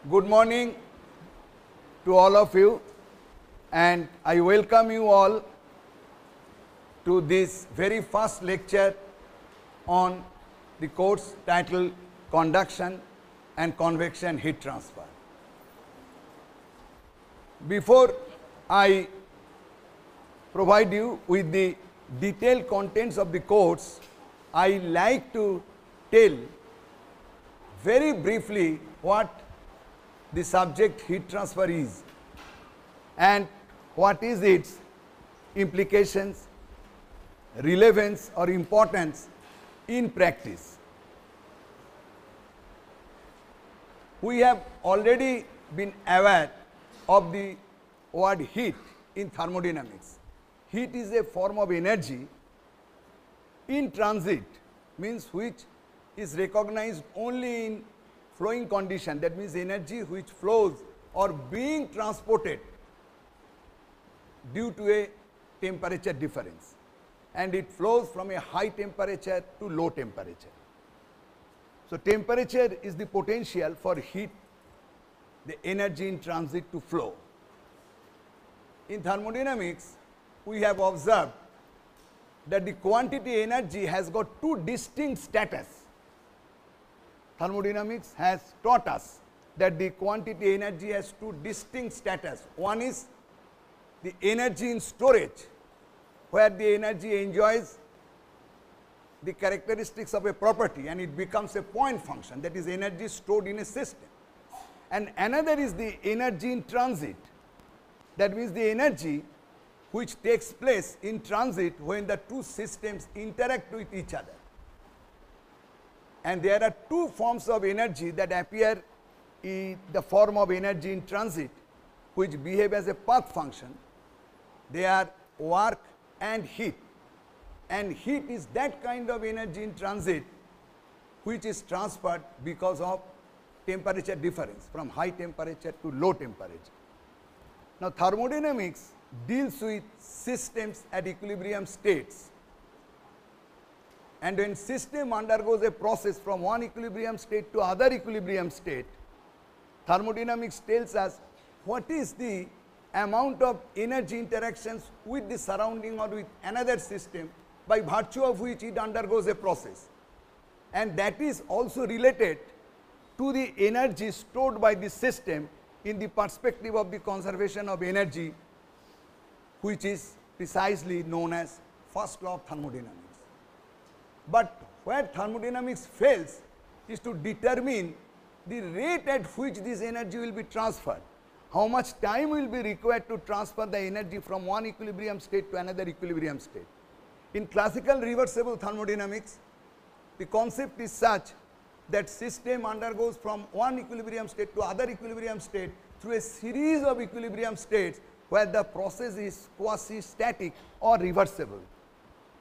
Good morning to all of you, and I welcome you all to this very first lecture on the course titled Conduction and Convection Heat Transfer. Before I provide you with the detailed contents of the course, I like to tell very briefly what the subject heat transfer is and what is its implications, relevance or importance in practice. We have already been aware of the word heat in thermodynamics. Heat is a form of energy in transit, means which is recognized only in flowing condition, that means energy which flows or being transported due to a temperature difference, and it flows from a high temperature to low temperature. So, temperature is the potential for heat, the energy in transit to flow. In thermodynamics, we have observed that the quantity energy has got two distinct status. Thermodynamics has taught us that the quantity energy has two distinct status. One is the energy in storage, where the energy enjoys the characteristics of a property and it becomes a point function, that is energy stored in a system. And another is the energy in transit, that means the energy which takes place in transit when the two systems interact with each other. And there are two forms of energy that appear in the form of energy in transit, which behave as a path function. They are work and heat. And heat is that kind of energy in transit which is transferred because of temperature difference from high temperature to low temperature. Now, thermodynamics deals with systems at equilibrium states, and when system undergoes a process from one equilibrium state to other equilibrium state, thermodynamics tells us what is the amount of energy interactions with the surrounding or with another system by virtue of which it undergoes a process, and that is also related to the energy stored by the system in the perspective of the conservation of energy, which is precisely known as first law of thermodynamics. But where thermodynamics fails is to determine the rate at which this energy will be transferred. How much time will be required to transfer the energy from one equilibrium state to another equilibrium state. In classical reversible thermodynamics, the concept is such that system undergoes from one equilibrium state to other equilibrium state through a series of equilibrium states where the process is quasi-static or reversible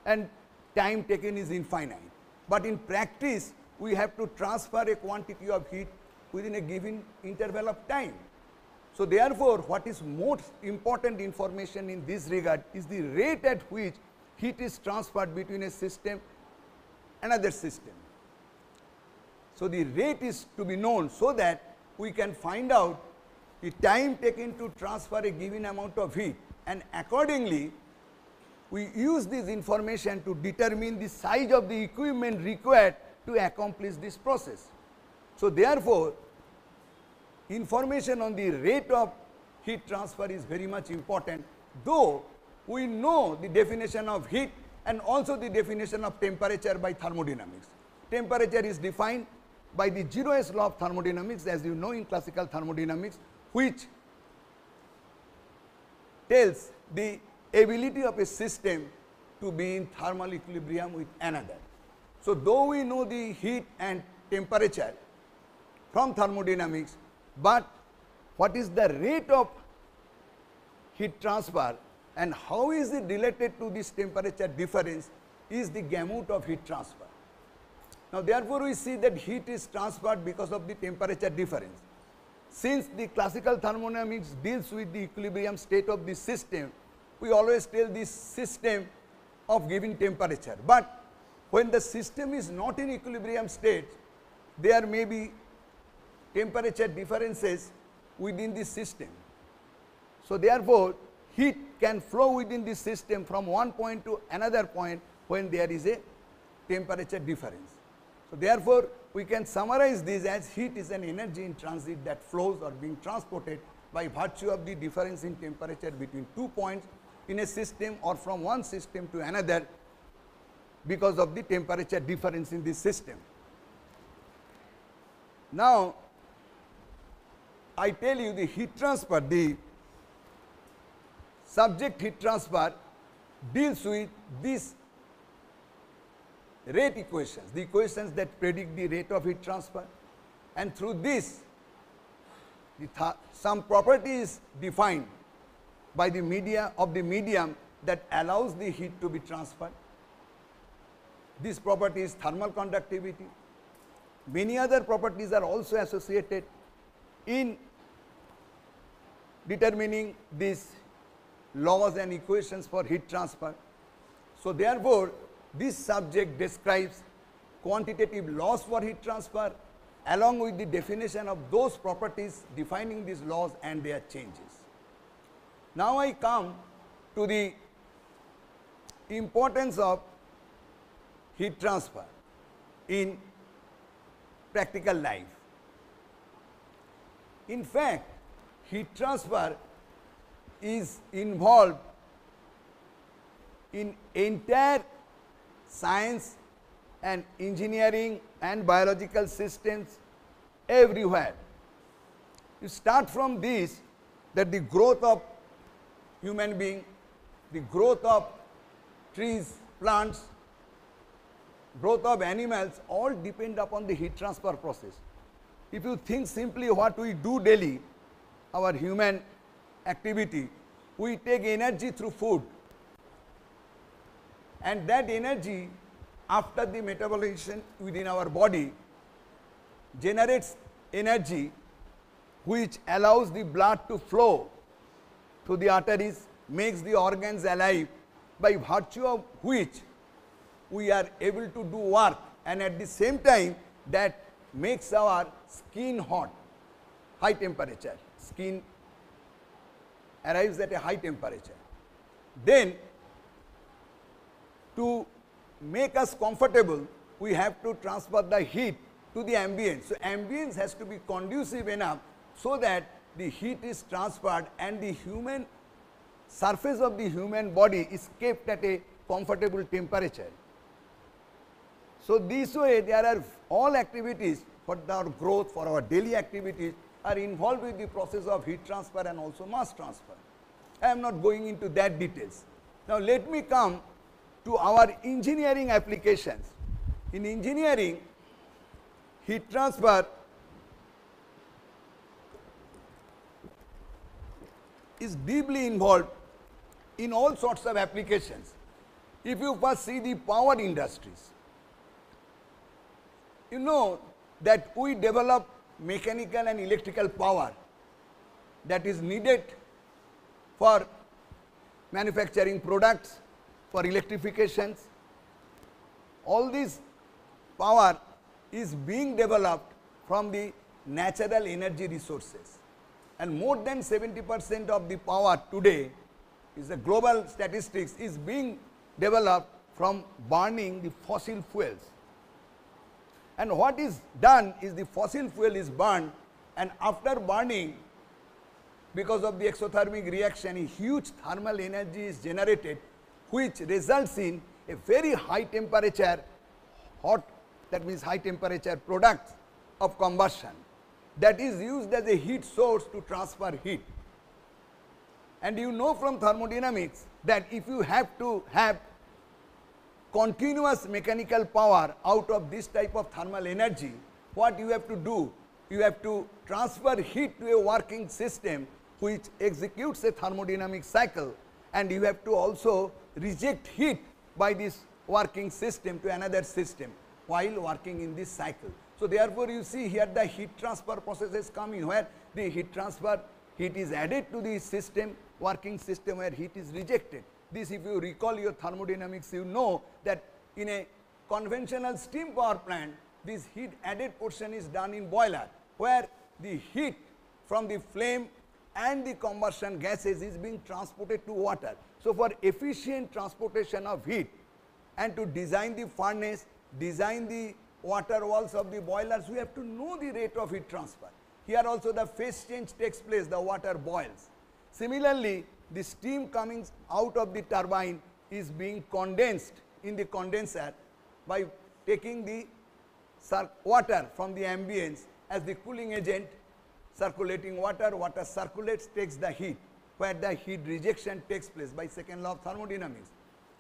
and time taken is infinite. But in practice, we have to transfer a quantity of heat within a given interval of time. So, therefore, what is most important information in this regard is the rate at which heat is transferred between a system and another system. So, the rate is to be known so that we can find out the time taken to transfer a given amount of heat, and accordingly we use this information to determine the size of the equipment required to accomplish this process. So, therefore, information on the rate of heat transfer is very much important, though we know the definition of heat and also the definition of temperature by thermodynamics. Temperature is defined by the zeroth law of thermodynamics, as you know in classical thermodynamics, which tells the ability of a system to be in thermal equilibrium with another. So, though we know the heat and temperature from thermodynamics, but what is the rate of heat transfer and how is it related to this temperature difference is the gamut of heat transfer. Now, therefore, we see that heat is transferred because of the temperature difference. Since the classical thermodynamics deals with the equilibrium state of the system, we always tell this system of given temperature. But when the system is not in equilibrium state, there may be temperature differences within the system. So therefore, heat can flow within the system from one point to another point when there is a temperature difference. So therefore, we can summarize this as heat is an energy in transit that flows or being transported by virtue of the difference in temperature between 2 points in a system or from one system to another because of the temperature difference in this system. Now, I tell you the heat transfer, the subject heat transfer deals with these rate equations, the equations that predict the rate of heat transfer, and through this some property is defined by the media of the medium that allows the heat to be transferred. This property is thermal conductivity. Many other properties are also associated in determining these laws and equations for heat transfer. So therefore, this subject describes quantitative laws for heat transfer along with the definition of those properties defining these laws and their changes. Now I come to the importance of heat transfer in practical life. In fact, heat transfer is involved in entire science and engineering and biological systems everywhere. You start from this, that the growth of human being, the growth of trees, plants, growth of animals all depend upon the heat transfer process. If you think simply what we do daily, our human activity, we take energy through food, and that energy after the metabolism within our body generates energy which allows the blood to flow to the arteries, makes the organs alive, by virtue of which we are able to do work, and at the same time that makes our skin hot, high temperature, skin arrives at a high temperature. Then to make us comfortable, we have to transfer the heat to the ambience. So ambience has to be conducive enough so that the heat is transferred and the human surface of the human body is kept at a comfortable temperature. So this way there are all activities for our growth, for our daily activities are involved with the process of heat transfer and also mass transfer. I am not going into that details. Now let me come to our engineering applications. In engineering, heat transfer is deeply involved in all sorts of applications. If you first see the power industries, you know that we develop mechanical and electrical power that is needed for manufacturing products, for electrifications. All this power is being developed from the natural energy resources, and more than 70% of the power today is the global statistics is being developed from burning the fossil fuels. And what is done is the fossil fuel is burned, and after burning, because of the exothermic reaction, a huge thermal energy is generated, which results in a very high temperature, hot, that means high temperature products of combustion that is used as a heat source to transfer heat. And you know from thermodynamics that if you have to have continuous mechanical power out of this type of thermal energy, what you have to do? You have to transfer heat to a working system which executes a thermodynamic cycle, and you have to also reject heat by this working system to another system while working in this cycle. So therefore, you see here the heat transfer processes come in where the heat transfer, heat is added to the system, working system where heat is rejected. This, if you recall your thermodynamics, you know that in a conventional steam power plant, this heat added portion is done in boiler, where the heat from the flame and the combustion gases is being transported to water. So, for efficient transportation of heat and to design the furnace, design the water walls of the boilers, we have to know the rate of heat transfer. Here also the phase change takes place, the water boils. Similarly, the steam coming out of the turbine is being condensed in the condenser by taking the water from the ambience as the cooling agent. Circulating water, water circulates, takes the heat, where the heat rejection takes place by second law of thermodynamics.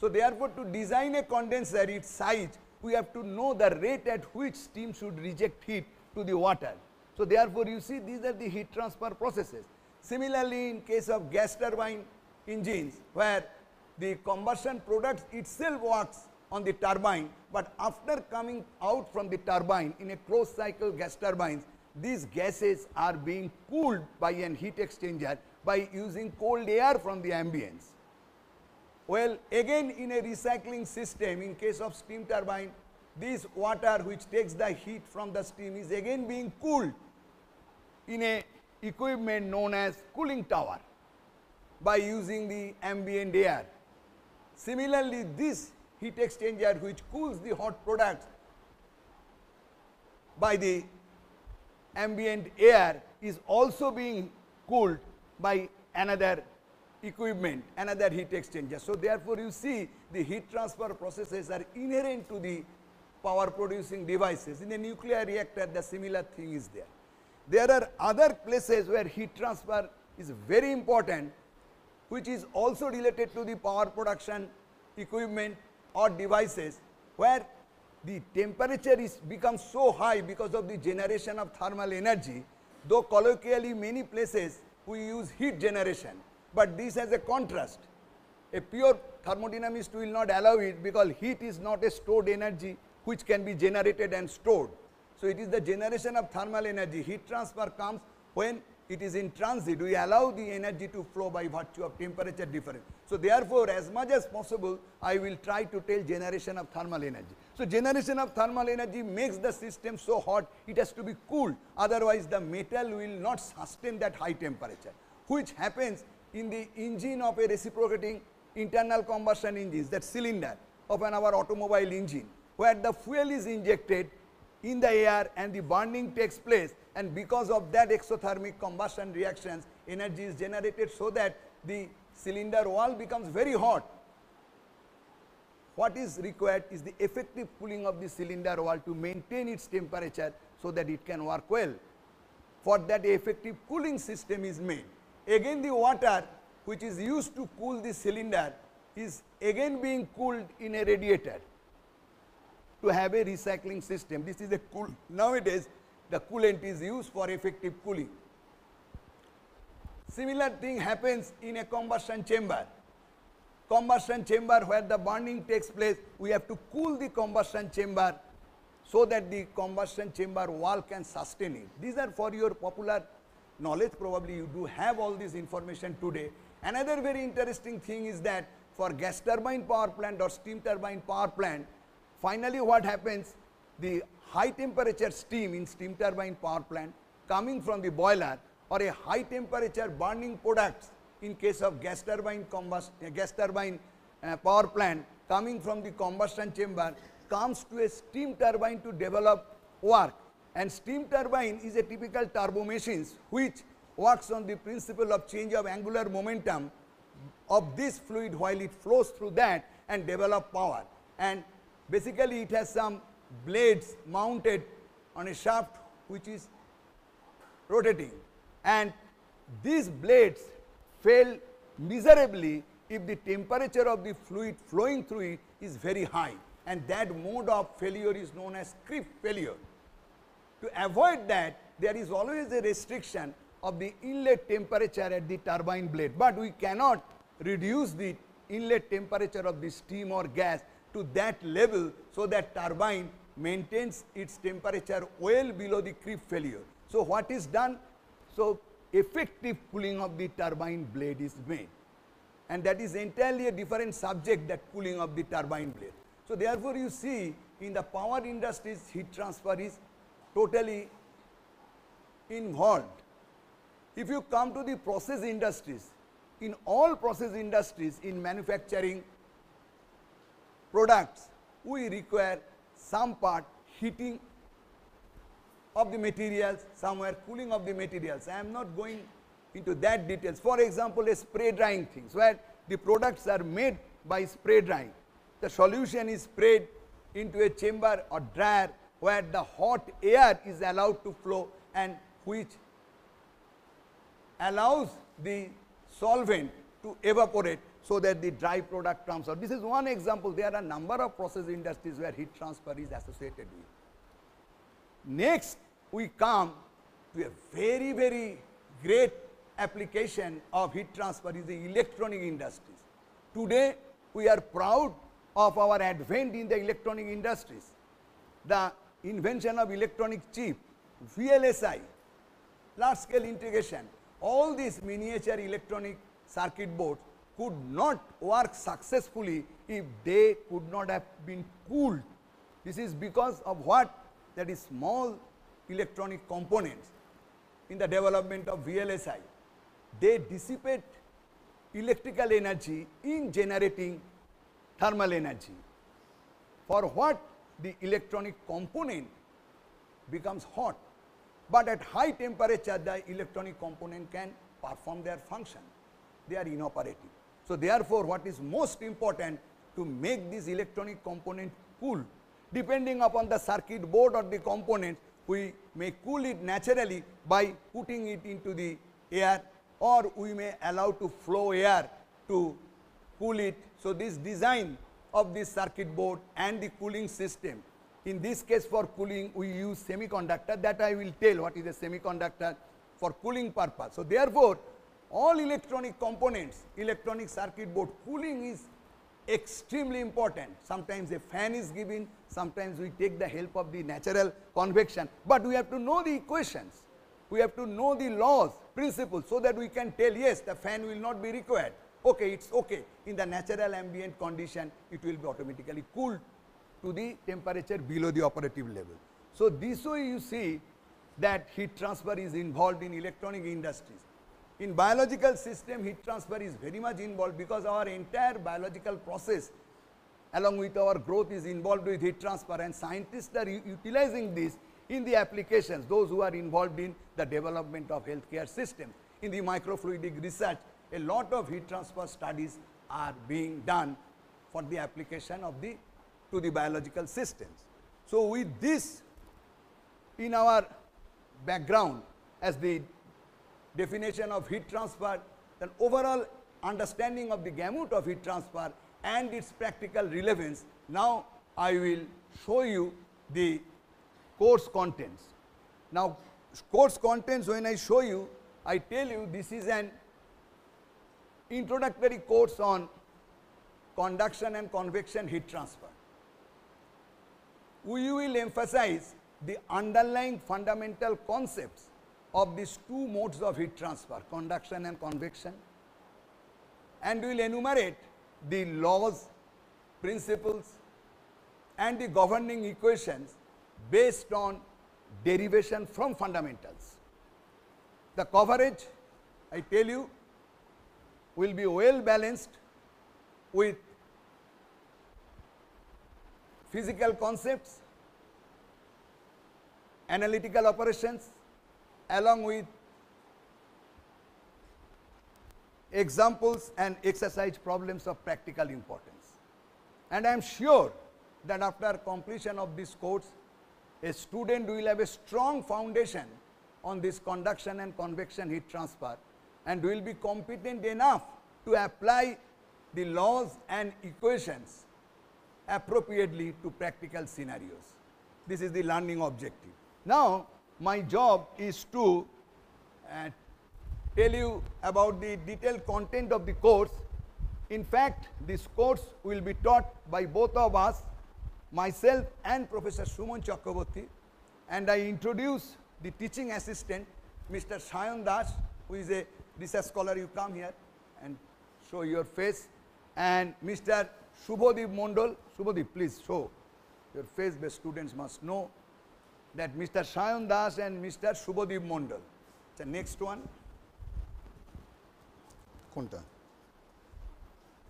So, therefore, to design a condenser, its size, we have to know the rate at which steam should reject heat to the water. So, therefore, you see these are the heat transfer processes. Similarly, in case of gas turbine engines, where the combustion product itself works on the turbine, but after coming out from the turbine in a closed cycle gas turbines, these gases are being cooled by an heat exchanger by using cold air from the ambience. Well, again in a recycling system, in case of steam turbine, this water which takes the heat from the steam is again being cooled in a equipment known as cooling tower by using the ambient air. Similarly, this heat exchanger which cools the hot products by the ambient air is also being cooled by another equipment, another heat exchanger. So, therefore, you see the heat transfer processes are inherent to the power producing devices. In a nuclear reactor, the similar thing is there. There are other places where heat transfer is very important, which is also related to the power production equipment or devices, where the temperature is becomes so high because of the generation of thermal energy, though colloquially many places we use heat generation, but this has a contrast. A pure thermodynamist will not allow it, because heat is not a stored energy which can be generated and stored. So, it is the generation of thermal energy. Heat transfer comes when it is in transit, we allow the energy to flow by virtue of temperature difference. So, therefore, as much as possible I will try to tell generation of thermal energy. So, generation of thermal energy makes the system so hot, it has to be cooled, otherwise the metal will not sustain that high temperature, which happens in the engine of a reciprocating internal combustion engines, that cylinder of our automobile engine, where the fuel is injected in the air and the burning takes place, and because of that exothermic combustion reactions, energy is generated so that the cylinder wall becomes very hot. What is required is the effective cooling of the cylinder wall to maintain its temperature so that it can work well. For that, effective cooling system is made. Again, the water which is used to cool the cylinder is again being cooled in a radiator to have a recycling system. This is a cool. Nowadays, the coolant is used for effective cooling. Similar thing happens in a combustion chamber. Combustion chamber where the burning takes place, we have to cool the combustion chamber so that the combustion chamber wall can sustain it. These are for your popular knowledge, probably you do have all this information today. Another very interesting thing is that for gas turbine power plant or steam turbine power plant, finally what happens, the high temperature steam in steam turbine power plant coming from the boiler or a high temperature burning products in case of gas turbine power plant coming from the combustion chamber comes to a steam turbine to develop work. And steam turbine is a typical turbo machines which works on the principle of change of angular momentum of this fluid while it flows through that and develop power. And basically it has some blades mounted on a shaft which is rotating, and these blades fail miserably if the temperature of the fluid flowing through it is very high, and that mode of failure is known as creep failure. To avoid that, there is always a restriction of the inlet temperature at the turbine blade, but we cannot reduce the inlet temperature of the steam or gas to that level so that turbine maintains its temperature well below the creep failure. So, what is done? So, effective cooling of the turbine blade is made, and that is entirely a different subject, that cooling of the turbine blade. So, therefore, you see in the power industries heat transfer is totally involved. If you come to the process industries, in all process industries, in manufacturing products, we require some part heating of the materials, somewhere cooling of the materials. I am not going into that details. For example, a spray drying things where the products are made by spray drying. The solution is sprayed into a chamber or dryer where the hot air is allowed to flow and which allows the solvent to evaporate so that the dry product comes out. This is one example. There are a number of process industries where heat transfer is associated with. Next, we come to a very, very great application of heat transfer is the electronic industries. Today, we are proud of our advent in the electronic industries. The invention of electronic chip, VLSI, large scale integration, all these miniature electronic circuit boards could not work successfully if they could not have been cooled. This is because of what? That is small electronic components in the development of VLSI. They dissipate electrical energy in generating thermal energy. For what? The electronic component becomes hot, but at high temperature the electronic component can perform their function. They are inoperative. So therefore, what is most important to make this electronic component cool, depending upon the circuit board or the component, we may cool it naturally by putting it into the air, or we may allow to flow air to cool it. So this design of this circuit board and the cooling system, in this case for cooling we use semiconductor, that I will tell what is a semiconductor for cooling purpose. So therefore, all electronic components, electronic circuit board cooling is extremely important. Sometimes a fan is given, sometimes we take the help of the natural convection, but we have to know the equations, we have to know the laws, principles, so that we can tell yes, the fan will not be required. Okay, it's okay. In the natural ambient condition, it will be automatically cooled to the temperature below the operative level. So this way you see that heat transfer is involved in electronic industries. In biological system, heat transfer is very much involved because our entire biological process along with our growth is involved with heat transfer, and scientists are utilizing this in the applications, those who are involved in the development of healthcare systems. In the microfluidic research, a lot of heat transfer studies are being done for the application of to the biological systems. So with this in our background as the definition of heat transfer, then overall understanding of the gamut of heat transfer and its practical relevance, now I will show you the course contents. Now course contents, when I show you, I tell you this is an introductory course on conduction and convection heat transfer. We will emphasize the underlying fundamental concepts of these two modes of heat transfer, conduction and convection, and we will enumerate the laws, principles and the governing equations based on derivation from fundamentals. The coverage, I tell you, will be well balanced with physical concepts, analytical operations, along with examples and exercise problems of practical importance. And I am sure that after completion of this course, a student will have a strong foundation on this conduction and convection heat transfer and will be competent enough to apply the laws and equations appropriately to practical scenarios. This is the learning objective. Now, my job is to tell you about the detailed content of the course. In fact, this course will be taught by both of us, myself and Professor Suman Chakraborty, and I introduce the teaching assistant, Mr. Sayan Das, who is a research scholar. You come here and show your face, and Mr. Shubhodip Mondal. Shubhodip, please show your face, the students must know. that Mr. Shayan Das and Mr. Shubhadeep Mondal. The next one. Konta?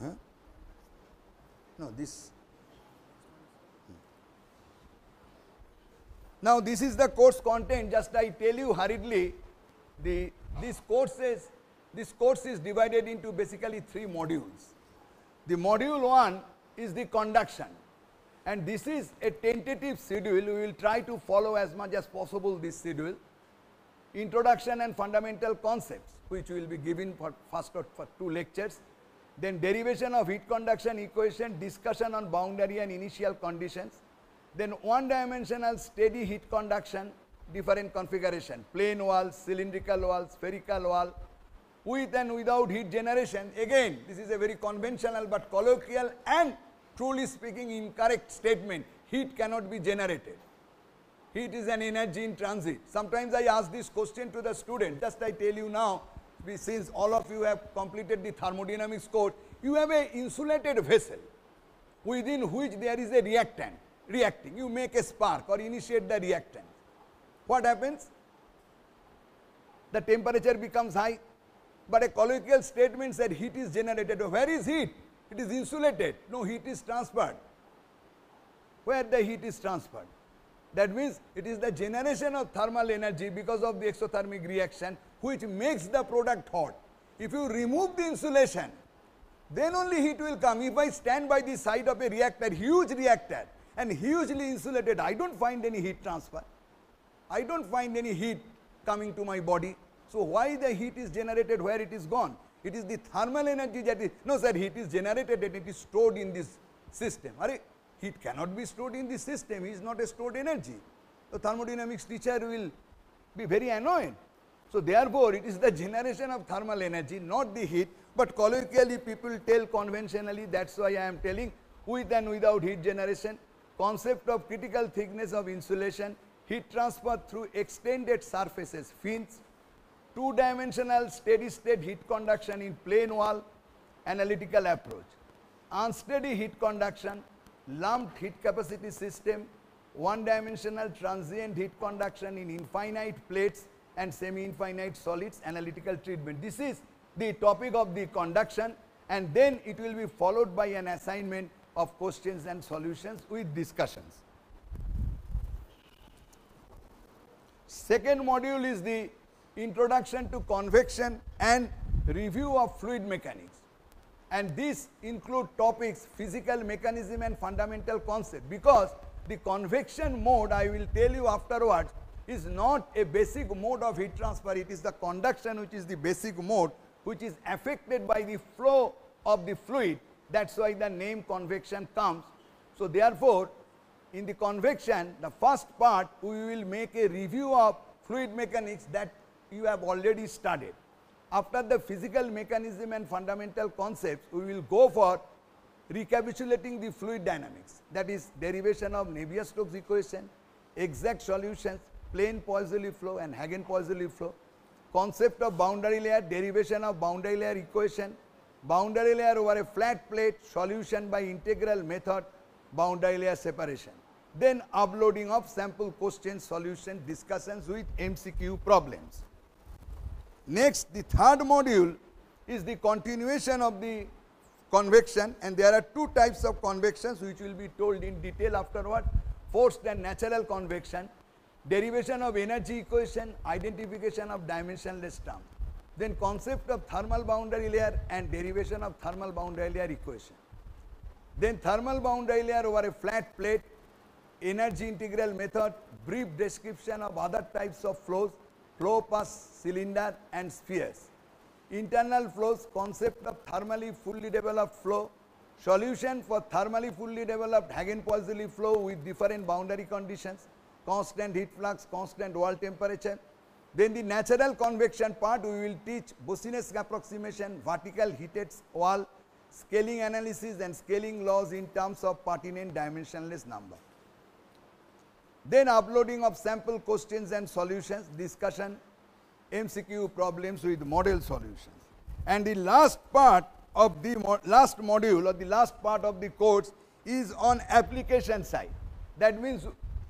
Huh? No, this. Now this is the course content. Just I tell you hurriedly, this course is divided into basically 3 modules. The module 1 is the conduction, and this is a tentative schedule. We will try to follow as much as possible this schedule. Introduction and fundamental concepts, which will be given for first or for 2 lectures. Then derivation of heat conduction equation, discussion on boundary and initial conditions. Then one-dimensional steady heat conduction, different configuration, plain wall, cylindrical wall, spherical wall, with and without heat generation. Again, this is a very conventional but colloquial and truly speaking incorrect statement. Heat cannot be generated. Heat is an energy in transit. Sometimes I ask this question to the student. Just I tell you now, since all of you have completed the thermodynamics course, you have an insulated vessel within which there is a reactant reacting. You make a spark or initiate the reactant. What happens? The temperature becomes high, but a colloquial statement said heat is generated. Where is heat? It is insulated. No, heat is transferred. Where the heat is transferred? That means it is the generation of thermal energy because of the exothermic reaction which makes the product hot. If you remove the insulation, then only heat will come. If I stand by the side of a reactor, huge reactor, and hugely insulated, I don't find any heat transfer. I don't find any heat coming to my body. So why the heat is generated where it is gone? It is the thermal energy that is, no sir, heat is generated and it is stored in this system. Heat cannot be stored in this system, it is not a stored energy. The thermodynamics teacher will be very annoyed. So therefore, it is the generation of thermal energy, not the heat, but colloquially people tell conventionally, that is why I am telling with and without heat generation. Concept of critical thickness of insulation, heat transfer through extended surfaces, fins, 2-dimensional steady state heat conduction in plane wall, analytical approach, unsteady heat conduction, lumped heat capacity system, 1-dimensional transient heat conduction in infinite plates and semi-infinite solids, analytical treatment. This is the topic of the conduction, and then it will be followed by an assignment of questions and solutions with discussions. Second module is the introduction to convection and review of fluid mechanics, and this include topics physical mechanism and fundamental concept, because the convection mode, I will tell you afterwards, is not a basic mode of heat transfer. It is the conduction which is the basic mode, which is affected by the flow of the fluid. That is why the name convection comes. So therefore, in the convection, the first part we will make a review of fluid mechanics that you have already studied. After the physical mechanism and fundamental concepts, we will go for recapitulating the fluid dynamics, that is derivation of Navier-Stokes equation, exact solutions, plane Poiseuille flow and Hagen-Poiseuille flow, concept of boundary layer, derivation of boundary layer equation, boundary layer over a flat plate, solution by integral method, boundary layer separation. Then uploading of sample questions, solution, discussions with MCQ problems. Next, the third module is the continuation of the convection, and there are 2 types of convections which will be told in detail afterward, forced and natural convection, derivation of energy equation, identification of dimensionless term. Then concept of thermal boundary layer and derivation of thermal boundary layer equation. Then thermal boundary layer over a flat plate, energy integral method, brief description of other types of flows, flow past cylinder and spheres. Internal flows, concept of thermally fully developed flow, solution for thermally fully developed Hagen-Poiseuille flow with different boundary conditions, constant heat flux, constant wall temperature. Then the natural convection part, we will teach Boussinesq approximation, vertical heated wall, scaling analysis and scaling laws in terms of pertinent dimensionless number. Then uploading of sample questions and solutions, discussion, MCQ problems with model solutions. And the last part of the last module or the last part of the course is on application side. That means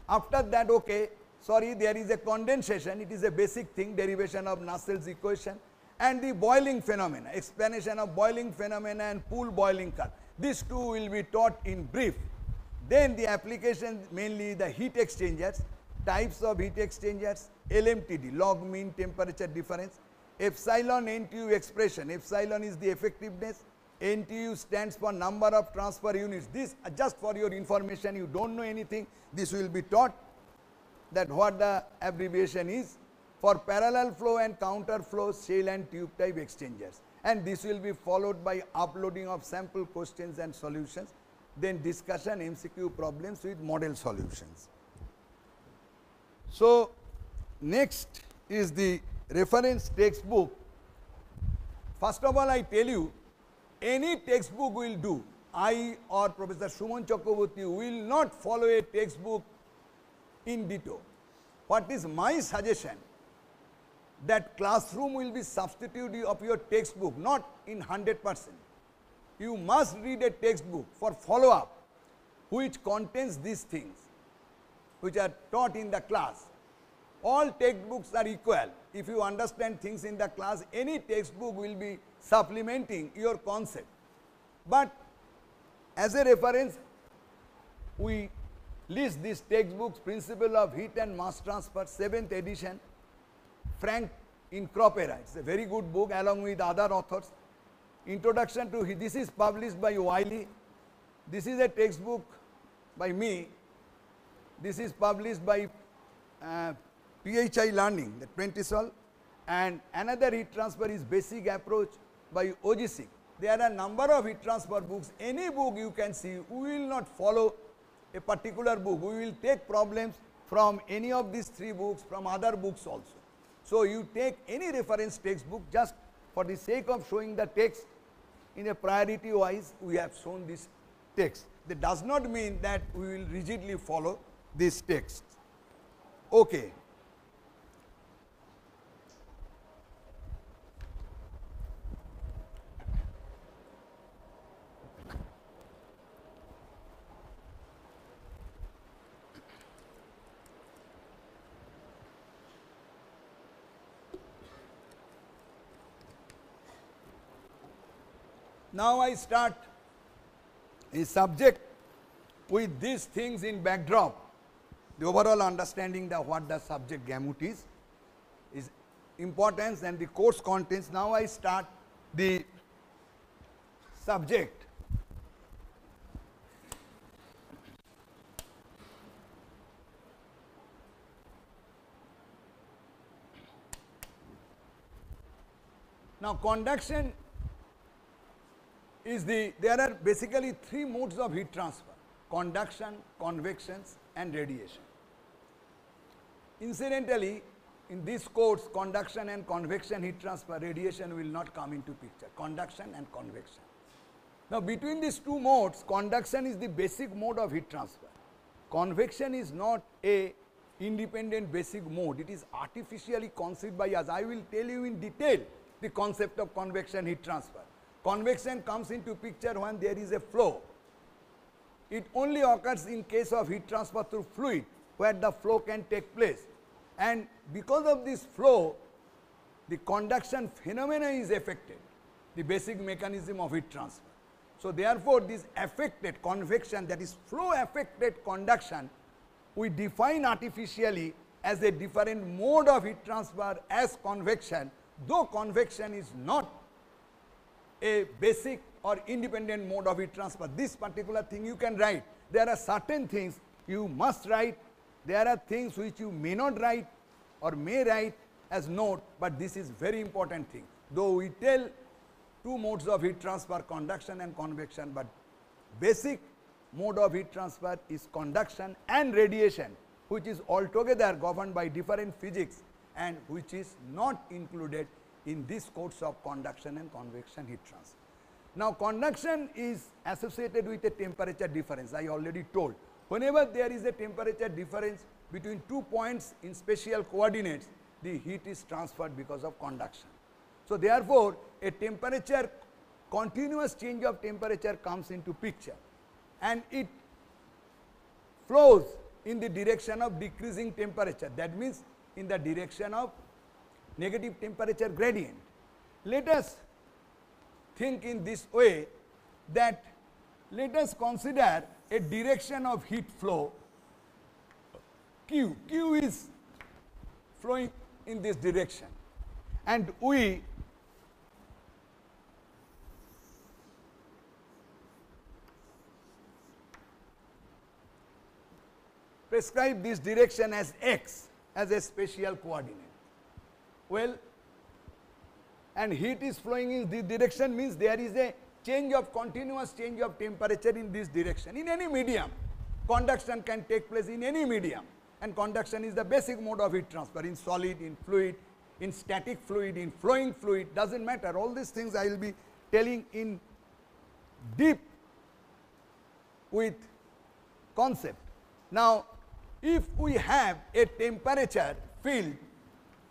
after that, okay, sorry, there is a condensation, it is a basic thing, derivation of Nusselt's equation, and the boiling phenomena, explanation of boiling phenomena and pool boiling curve. These two will be taught in brief. Then the application, mainly the heat exchangers, types of heat exchangers, LMTD, log mean temperature difference, epsilon NTU expression. Epsilon is the effectiveness, NTU stands for number of transfer units. This just for your information, you don't know anything, this will be taught, that what the abbreviation is for parallel flow and counter flow shell and tube type exchangers, and this will be followed by uploading of sample questions and solutions, then discussion MCQ problems with model solutions. So, next is the reference textbook. First of all, I tell you, any textbook will do. I or Professor Suman Chakraborty will not follow a textbook in ditto. What is my suggestion? That classroom will be substitute of your textbook, not in 100%. You must read a textbook for follow-up, which contains these things, which are taught in the class. All textbooks are equal. If you understand things in the class, any textbook will be supplementing your concept. But as a reference, we list these textbooks, Principle of Heat and Mass Transfer, 7th edition, Frank in Cropera. It's a very good book along with other authors. Introduction to Heat, this is published by Wiley. This is a textbook by me. This is published by PHI Learning, the Prentisol, and another heat transfer is Basic Approach by OGC. There are a number of heat transfer books. Any book you can see, we will not follow a particular book. We will take problems from any of these three books, from other books also. So, you take any reference textbook just for the sake of showing the text in a priority wise, we have shown this text. That does not mean that we will rigidly follow this text. Okay. Now, I start a subject with these things in backdrop, the overall understanding that what the subject gamut is importance and the course contents. Now, I start the subject. Now, conduction is there are basically three modes of heat transfer: conduction, convections and radiation. Incidentally, in this course, conduction and convection heat transfer, radiation will not come into picture, conduction and convection. Now, between these two modes, conduction is the basic mode of heat transfer. Convection is not a independent basic mode, it is artificially conceived by us. I will tell you in detail the concept of convection heat transfer. Convection comes into picture when there is a flow. It only occurs in case of heat transfer through fluid, where the flow can take place. And because of this flow, the conduction phenomena is affected, the basic mechanism of heat transfer. So, therefore, this affected convection, that is flow affected conduction, we define artificially as a different mode of heat transfer as convection, though convection is not a basic or independent mode of heat transfer. This particular thing you can write. There are certain things you must write, there are things which you may not write or may write as note, but this is very important thing. Though we tell two modes of heat transfer, conduction and convection, but basic mode of heat transfer is conduction and radiation, which is altogether governed by different physics and which is not included in this course of conduction and convection heat transfer. Now, conduction is associated with a temperature difference, I already told. Whenever there is a temperature difference between 2 points in spatial coordinates, the heat is transferred because of conduction. So, therefore, a temperature, continuous change of temperature comes into picture and it flows in the direction of decreasing temperature. That means in the direction of negative temperature gradient. Let us think in this way that let us consider a direction of heat flow Q. Q is flowing in this direction, and we prescribe this direction as x as a spatial coordinate. Well, and heat is flowing in this direction means there is a continuous change of temperature in this direction. In any medium, conduction can take place in any medium, and conduction is the basic mode of heat transfer in solid, in fluid, in static fluid, in flowing fluid, doesn't matter. All these things I will be telling in deep with concept. Now, if we have a temperature field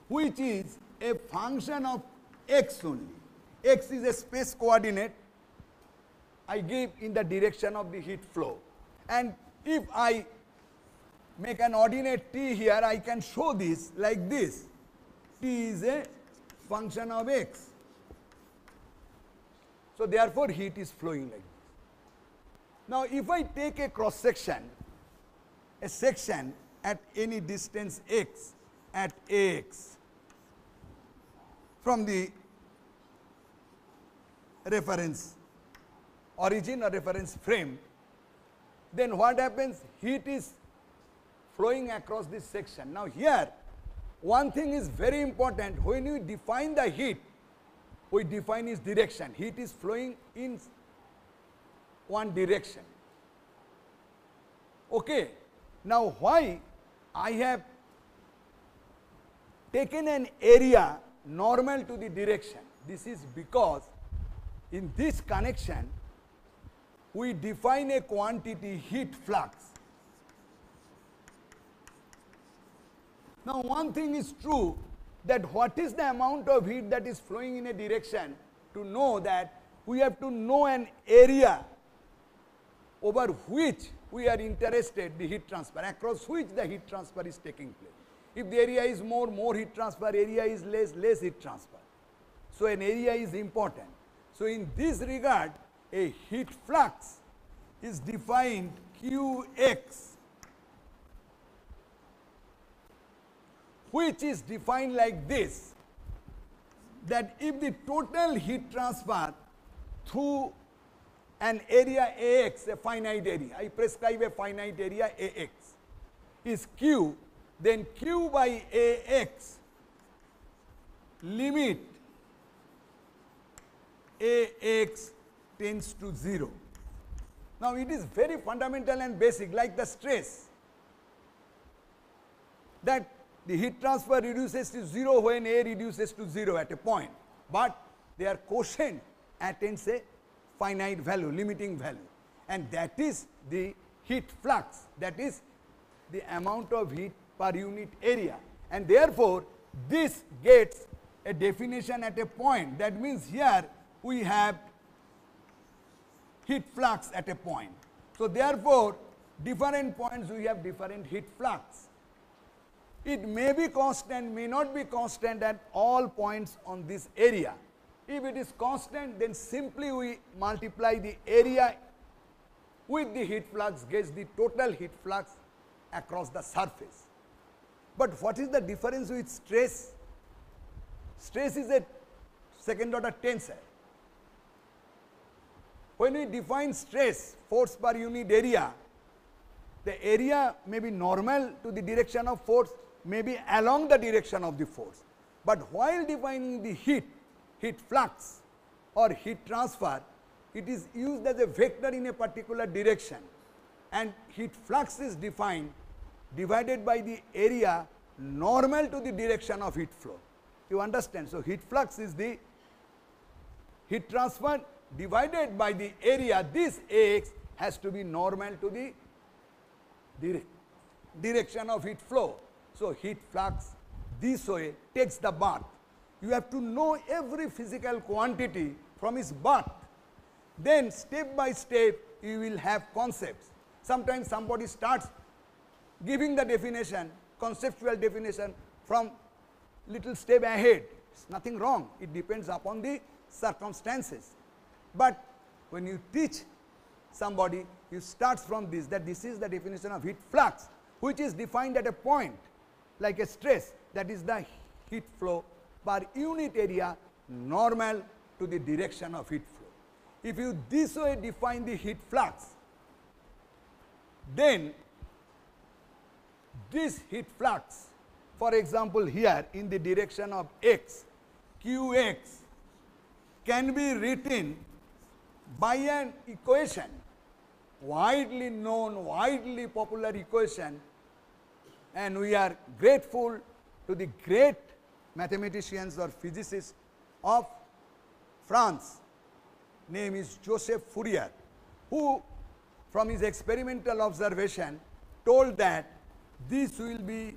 which is a function of x only, x is a space coordinate I give in the direction of the heat flow, and if I make an ordinate t here, I can show this like this, t is a function of x. So therefore, heat is flowing like this. Now, if I take a cross section, a section at any distance x at ax from the reference origin or reference frame, then what happens? Heat is flowing across this section. Now, here one thing is very important. When we define the heat, we define its direction. Heat is flowing in one direction. Okay. Now, why I have taken an area normal to the direction? This is because in this connection we define a quantity heat flux. Now, one thing is true, that what is the amount of heat that is flowing in a direction? To know that, we have to know an area over which we are interested, the heat transfer, across which the heat transfer is taking place. If the area is more, more heat transfer, area is less, less heat transfer. So an area is important. So in this regard, a heat flux is defined Qx, which is defined like this, that if the total heat transfer through an area Ax, a finite area, I prescribe a finite area Ax, is Q, then Q by Ax limit Ax tends to 0. Now, it is very fundamental and basic, like the stress, that the heat transfer reduces to 0 when A reduces to 0 at a point, but their quotient attains a finite value, limiting value, and that is the heat flux, that is the amount of heat per unit area, and therefore this gets a definition at a point. That means here we have heat flux at a point. So therefore, different points we have different heat flux. It may be constant, may not be constant at all points on this area. If it is constant, then simply we multiply the area with the heat flux, gets the total heat flux across the surface. But what is the difference with stress? Stress is a second order tensor. When we define stress, force per unit area, the area may be normal to the direction of force, may be along the direction of the force. But while defining the heat flux or heat transfer, it is used as a vector in a particular direction, and heat flux is defined divided by the area normal to the direction of heat flow. You understand? So heat flux is the heat transfer divided by the area. This Ax has to be normal to the direction of heat flow. So heat flux this way takes the birth. You have to know every physical quantity from its birth. Then step by step you will have concepts. Sometimes somebody starts giving the definition, conceptual definition from little step ahead. It's nothing wrong. It depends upon the circumstances. But when you teach somebody, you start from this, that this is the definition of heat flux, which is defined at a point like a stress, that is the heat flow per unit area normal to the direction of heat flow. If you this way define the heat flux, then this heat flux, for example here in the direction of x, Qx can be written by an equation, widely known, widely popular equation, and we are grateful to the great mathematicians or physicists of France, name is Joseph Fourier, who from his experimental observation told that this will be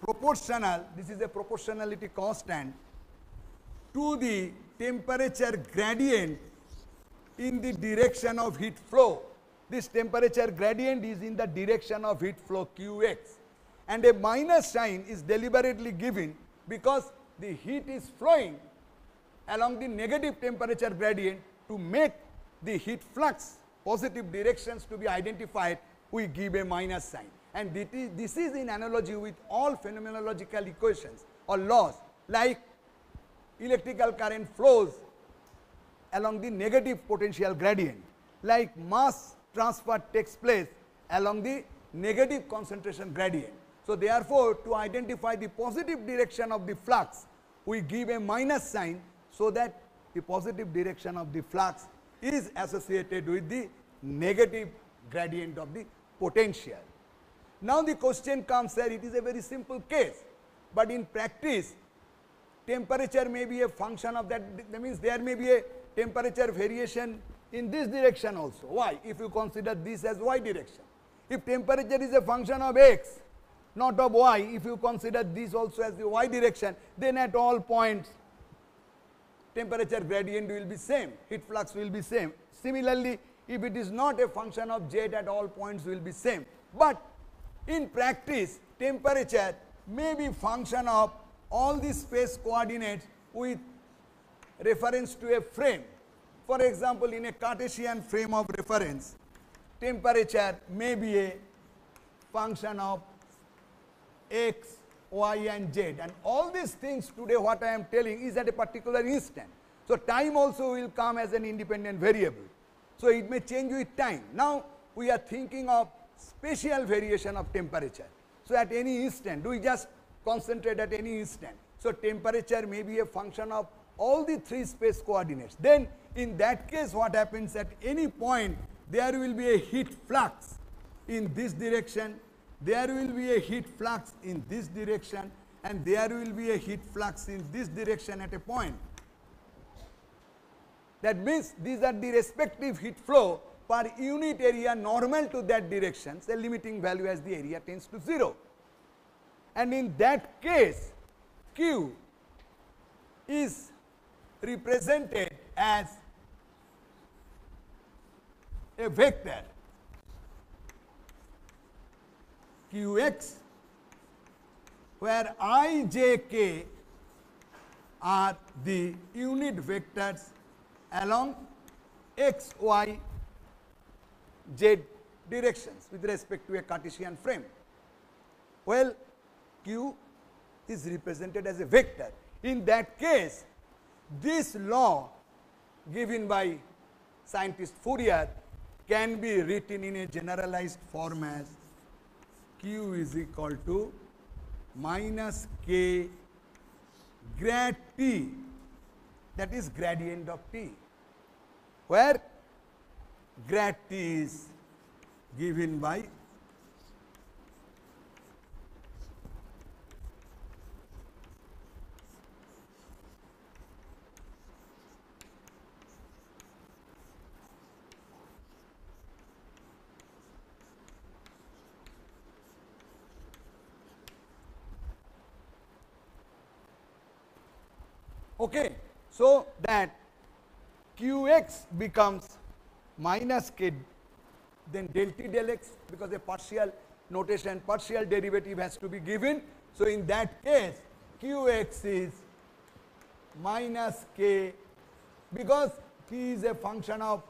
proportional, this is a proportionality constant, to the temperature gradient in the direction of heat flow. This temperature gradient is in the direction of heat flow Qx, and a minus sign is deliberately given because the heat is flowing along the negative temperature gradient. To make the heat flux positive directions to be identified, we give a minus sign, and this is in analogy with all phenomenological equations or laws, like electrical current flows along the negative potential gradient, like mass transfer takes place along the negative concentration gradient. So therefore, to identify the positive direction of the flux, we give a minus sign, so that the positive direction of the flux is associated with the negative gradient of the potential. Now the question comes here, it is a very simple case, but in practice temperature may be a function of that, that means there may be a temperature variation in this direction also. Why? If you consider this as y direction. If temperature is a function of x, not of y, if you consider this also as the y direction, then at all points temperature gradient will be same, heat flux will be same. Similarly, if it is not a function of z, at all points will be same. But in practice, temperature may be function of all the space coordinates with reference to a frame. For example, in a Cartesian frame of reference, temperature may be a function of x, y and z, and all these things today what I am telling is at a particular instant. So time also will come as an independent variable. So it may change with time. Now we are thinking of spatial variation of temperature. So at any instant, we just concentrate at any instant. So temperature may be a function of all the three space coordinates. Then in that case what happens, at any point there will be a heat flux in this direction, there will be a heat flux in this direction, and there will be a heat flux in this direction at a point. That means these are the respective heat flow per unit area normal to that direction, say limiting value as the area tends to 0. And in that case, Q is represented as a vector Qx, where I, j, k are the unit vectors along x, y, z directions with respect to a Cartesian frame. Well, Q is represented as a vector. In that case, this law given by scientist Fourier can be written in a generalized form as Q is equal to minus k grad T, that is gradient of T, where grad T is given by okay. So that Qx becomes minus k, then del T del x, because a partial notation partial derivative has to be given. So in that case, Qx is minus k, because t is a function of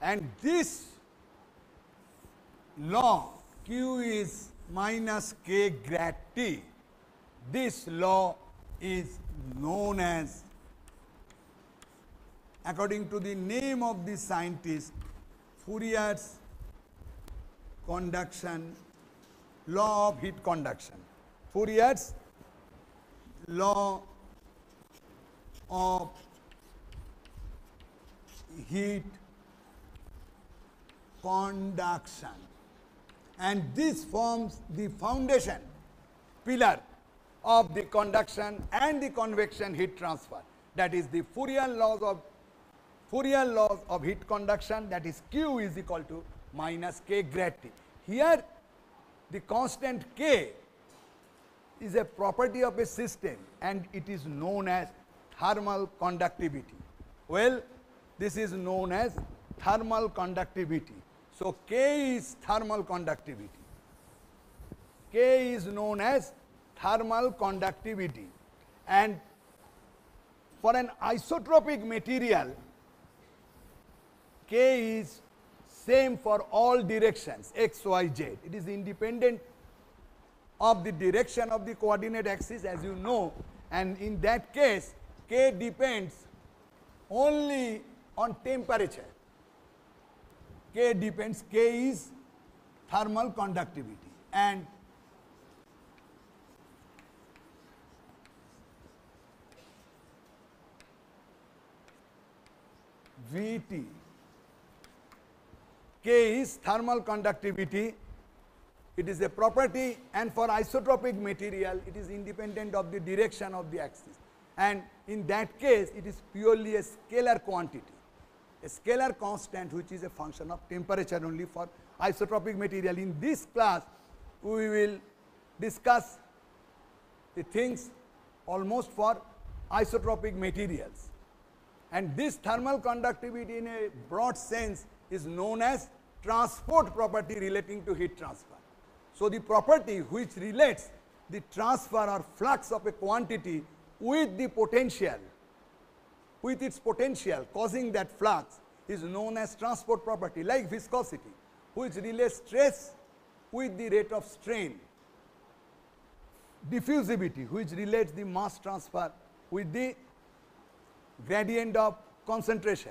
and this law q is minus k grad t, this law is known as, according to the name of the scientist, Fourier's conduction, law of heat conduction. Fourier's law of heat conduction, and this forms the foundation pillar of the conduction and the convection heat transfer. That is the Fourier laws of heat conduction, that is Q is equal to minus k grad T. Here the constant K is a property of a system and it is known as thermal conductivity. Well, this is known as thermal conductivity. So K is thermal conductivity. K is known as thermal conductivity, and for an isotropic material, K is same for all directions x, y, z. It is independent of the direction of the coordinate axis, as you know, and in that case K depends only on temperature. K depends, K is thermal conductivity, and Vt, K is thermal conductivity. It is a property, and for isotropic material it is independent of the direction of the axis, and in that case it is purely a scalar quantity, a scalar constant which is a function of temperature only for isotropic material. In this class we will discuss the things almost for isotropic materials, and this thermal conductivity in a broad sense is known as transport property relating to heat transfer. So the property which relates the transfer or flux of a quantity with the potential, with its potential causing that flux, is known as transport property, like viscosity, which relates stress with the rate of strain, diffusivity, which relates the mass transfer with the gradient of concentration.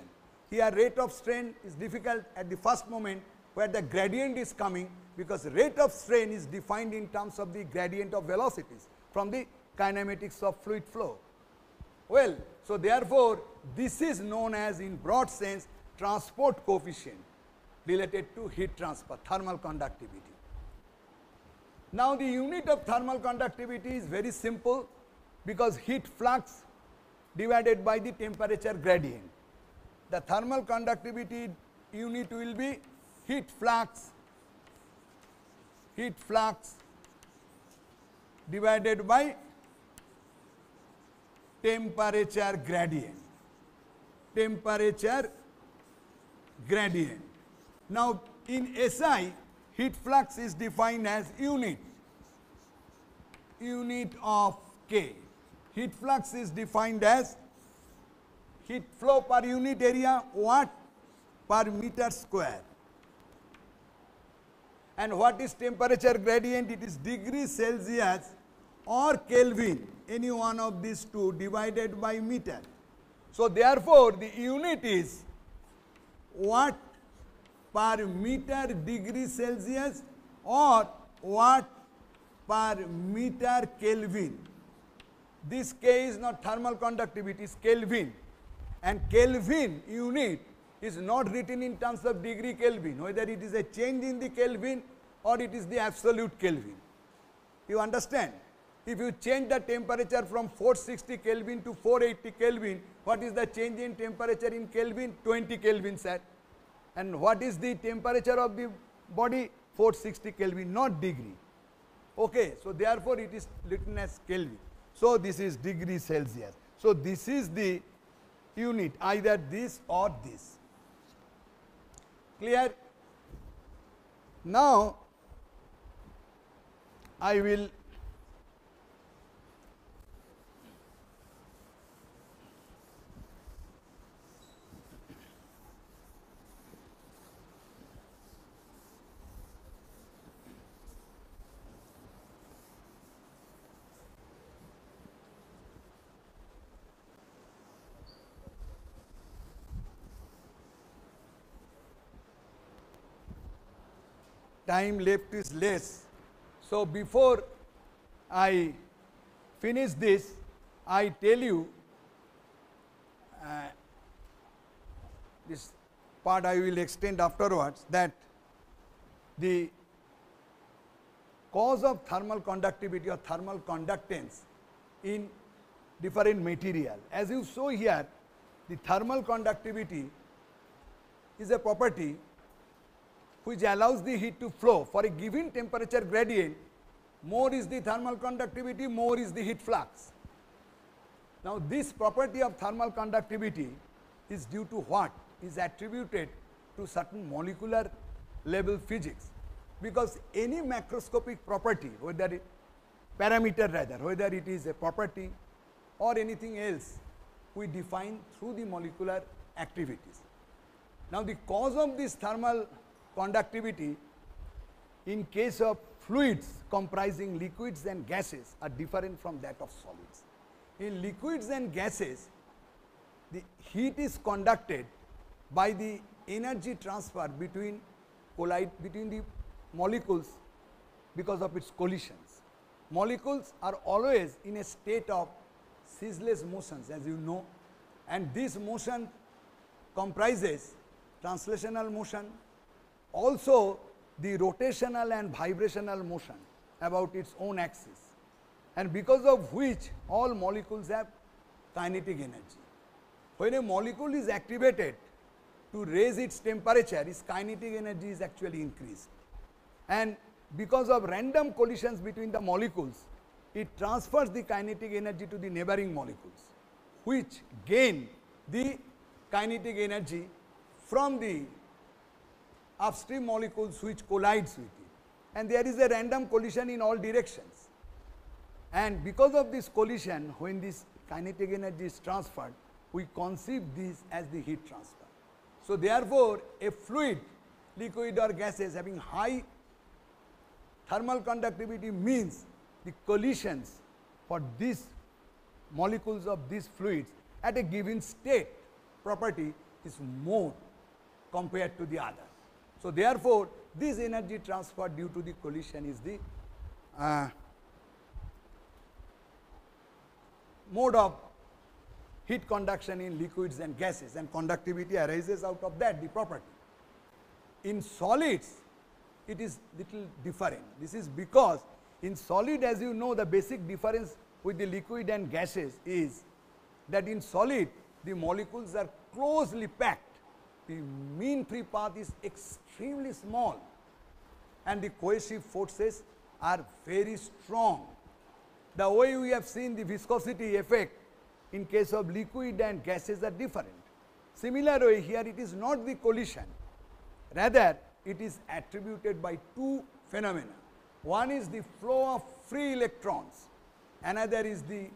Here rate of strain is difficult at the first moment where the gradient is coming, because rate of strain is defined in terms of the gradient of velocities from the kinematics of fluid flow. Well, so therefore this is known as, in broad sense, transport coefficient related to heat transfer, thermal conductivity. Now the unit of thermal conductivity is very simple, because heat flux divided by the temperature gradient. The thermal conductivity unit will be heat flux divided by temperature gradient. Now in SI, heat flux is defined as unit of K. Heat flux is defined as heat flow per unit area, watt per meter square. And what is temperature gradient? It is degree Celsius or Kelvin, any one of these two, divided by meter. So therefore the unit is watt per meter degree Celsius or watt per meter Kelvin. This K is not thermal conductivity, it is Kelvin, and Kelvin unit is not written in terms of degree Kelvin, whether it is a change in the Kelvin or it is the absolute Kelvin. You understand? If you change the temperature from 460 Kelvin to 480 Kelvin, what is the change in temperature in Kelvin? 20 Kelvin, sir. And what is the temperature of the body? 460 Kelvin, not degree. Okay, so therefore it is written as Kelvin. So this is degree Celsius. So this is the unit, either this or this. Clear? Now I will time left is less. So before I finish this, I tell you this part I will extend afterwards, that the cause of thermal conductivity or thermal conductance in different material. As you saw here, the thermal conductivity is a property which allows the heat to flow. For a given temperature gradient, more is the thermal conductivity, more is the heat flux. Now this property of thermal conductivity is due to what? Is attributed to certain molecular level physics, because any macroscopic property, whether it parameter rather, whether it is a property or anything else, we define through the molecular activities. Now the cause of this thermal conductivity in case of fluids comprising liquids and gases are different from that of solids. In liquids and gases, the heat is conducted by the energy transfer between the molecules because of its collisions. Molecules are always in a state of ceaseless motions, as you know, and this motion comprises translational motion, also the rotational and vibrational motion about its own axis, and because of which all molecules have kinetic energy. When a molecule is activated to raise its temperature, its kinetic energy is actually increased, and because of random collisions between the molecules, it transfers the kinetic energy to the neighboring molecules, which gain the kinetic energy from the upstream molecules which collides with it, and there is a random collision in all directions, and because of this collision, when this kinetic energy is transferred, we conceive this as the heat transfer. So therefore a fluid, liquid or gases having high thermal conductivity means the collisions for these molecules of these fluids at a given state property is more compared to the other. So therefore this energy transfer due to the collision is the mode of heat conduction in liquids and gases, and conductivity arises out of that, the property. In solids it is little different. This is because in solid, as you know, the basic difference with the liquid and gases is that in solid the molecules are closely packed, the mean free path is extremely small, and the cohesive forces are very strong. The way we have seen the viscosity effect in case of liquid and gases are different. Similar way here it is not the collision, rather it is attributed by two phenomena. One is the flow of free electrons, another is the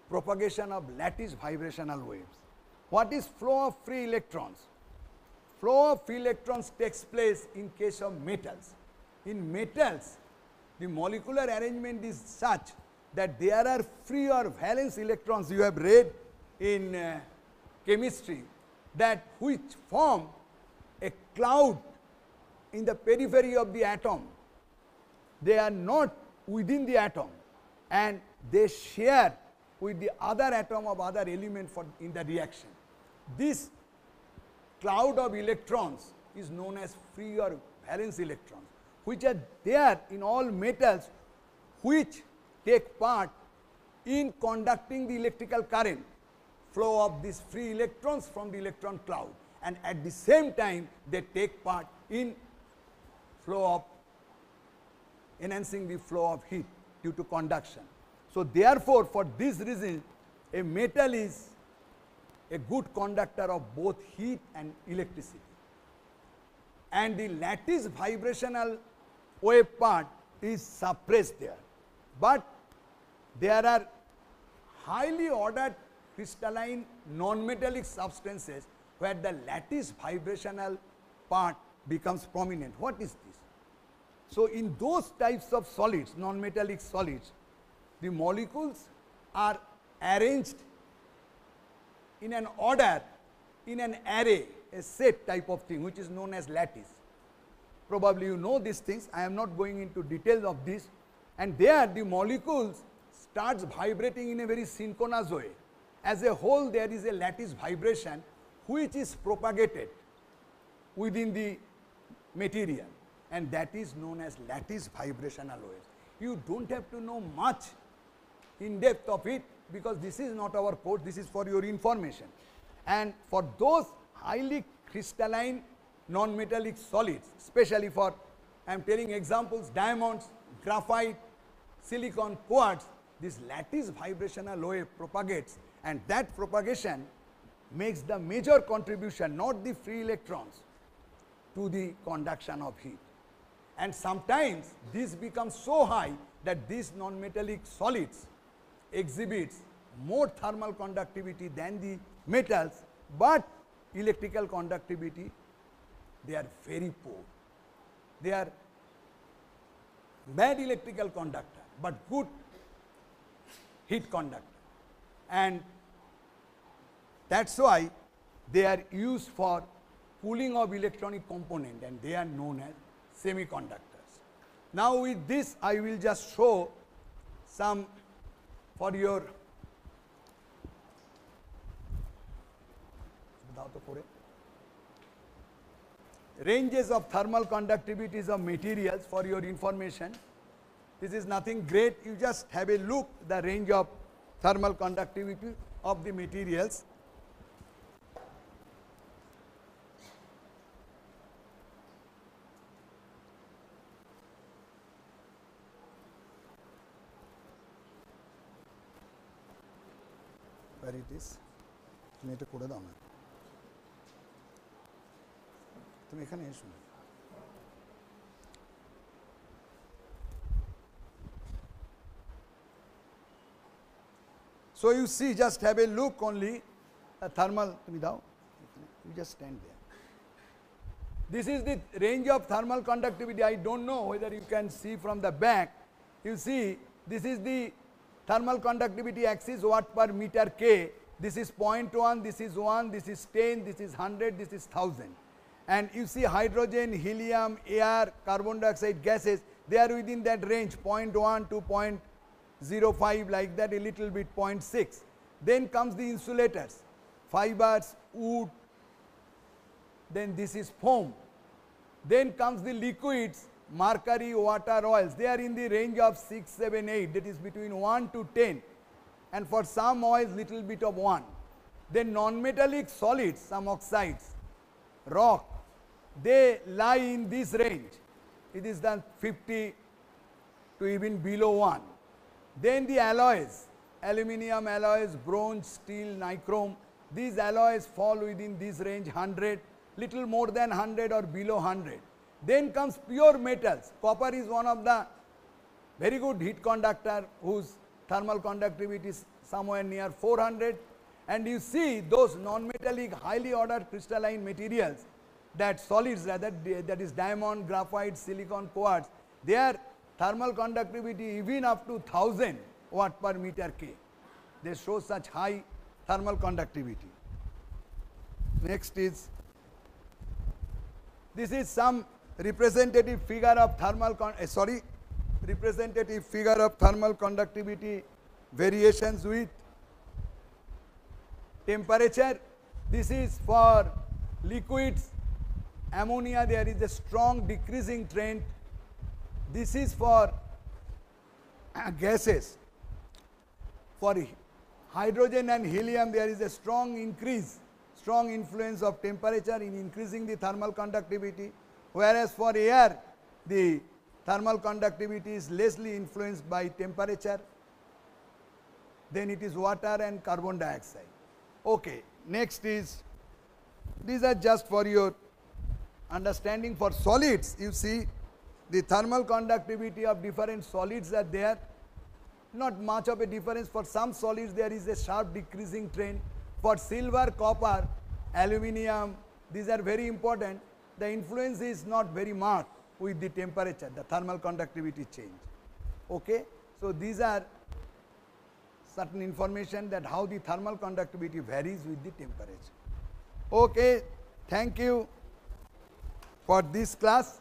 propagation of lattice vibrational waves. What is flow of free electrons? Flow of free electrons takes place in case of metals. In metals, the molecular arrangement is such that there are free or valence electrons, you have read in chemistry, that which form a cloud in the periphery of the atom. They are not within the atom, and they share with the other atom of other element in the reaction. This cloud of electrons is known as free or valence electrons, which are there in all metals, which take part in conducting the electrical current, flow of these free electrons from the electron cloud, and at the same time they take part in flow of enhancing the flow of heat due to conduction. So therefore, for this reason, a metal is a good conductor of both heat and electricity. And the lattice vibrational wave part is suppressed there. But there are highly ordered crystalline non-metallic substances where the lattice vibrational part becomes prominent. What is this? So in those types of solids, non-metallic solids, the molecules are arranged in an order, in an array, a set type of thing which is known as lattice. Probably you know these things, I am not going into details of this, and there the molecules starts vibrating in a very synchronous way. As a whole, there is a lattice vibration which is propagated within the material, and that is known as lattice vibrational waves. You don't have to know much in depth of it, because this is not our course, this is for your information. And for those highly crystalline non-metallic solids, especially for, I am telling examples, diamonds, graphite, silicon, quartz, this lattice vibrational wave propagates, and that propagation makes the major contribution, not the free electrons, to the conduction of heat. And sometimes this becomes so high that these non-metallic solids exhibits more thermal conductivity than the metals, but electrical conductivity, they are very poor. They are bad electrical conductor, but good heat conductor. And that's why they are used for cooling of electronic component, and they are known as semiconductors. Now with this, I will just show some for your ranges of thermal conductivities of materials for your information. This is nothing great, you just have a look the range of thermal conductivity of the materials. Where it is? তুমি এটা করে দাও না, তুমি এখানে এসো না। So you see, just have a look only, a thermal, তুমি দাও, you just stand there. This is the range of thermal conductivity. I don't know whether you can see from the back. You see, this is the thermal conductivity axis, watt per meter K. This is 0.1, this is 1, this is 10, this is 100, this is 1000. And you see hydrogen, helium, air, carbon dioxide gases, they are within that range, 0.1 to 0.05, like that, a little bit 0.6. Then comes the insulators, fibers, wood, then this is foam. Then comes the liquids, mercury, water, oils, they are in the range of 6, 7, 8, that is between 1 to 10, and for some oils little bit of 1. Then non-metallic solids, some oxides, rock, they lie in this range. It is done 50 to even below 1. Then the alloys, aluminium alloys, bronze, steel, nichrome, these alloys fall within this range 100, little more than 100 or below 100. Then comes pure metals. Copper is one of the very good heat conductor whose thermal conductivity is somewhere near 400. And you see those non-metallic highly ordered crystalline materials, that solids rather, that is diamond, graphite, silicon, quartz, their thermal conductivity even up to 1000 watt per meter K. They show such high thermal conductivity. Next is, this is some representative figure of thermal conductivity variations with temperature. This is for liquids. Ammonia, there is a strong decreasing trend. This is for gases. For hydrogen and helium, there is a strong increase, strong influence of temperature in increasing the thermal conductivity, whereas for air, the thermal conductivity is lessly influenced by temperature. Then it is water and carbon dioxide. Okay, next is, these are just for your understanding. For solids, you see the thermal conductivity of different solids are there. Not much of a difference. For some solids there is a sharp decreasing trend. For silver, copper, aluminium, these are very important. The influence is not very marked with the temperature, the thermal conductivity change. Okay? So these are certain information that how the thermal conductivity varies with the temperature. Okay, thank you for this class.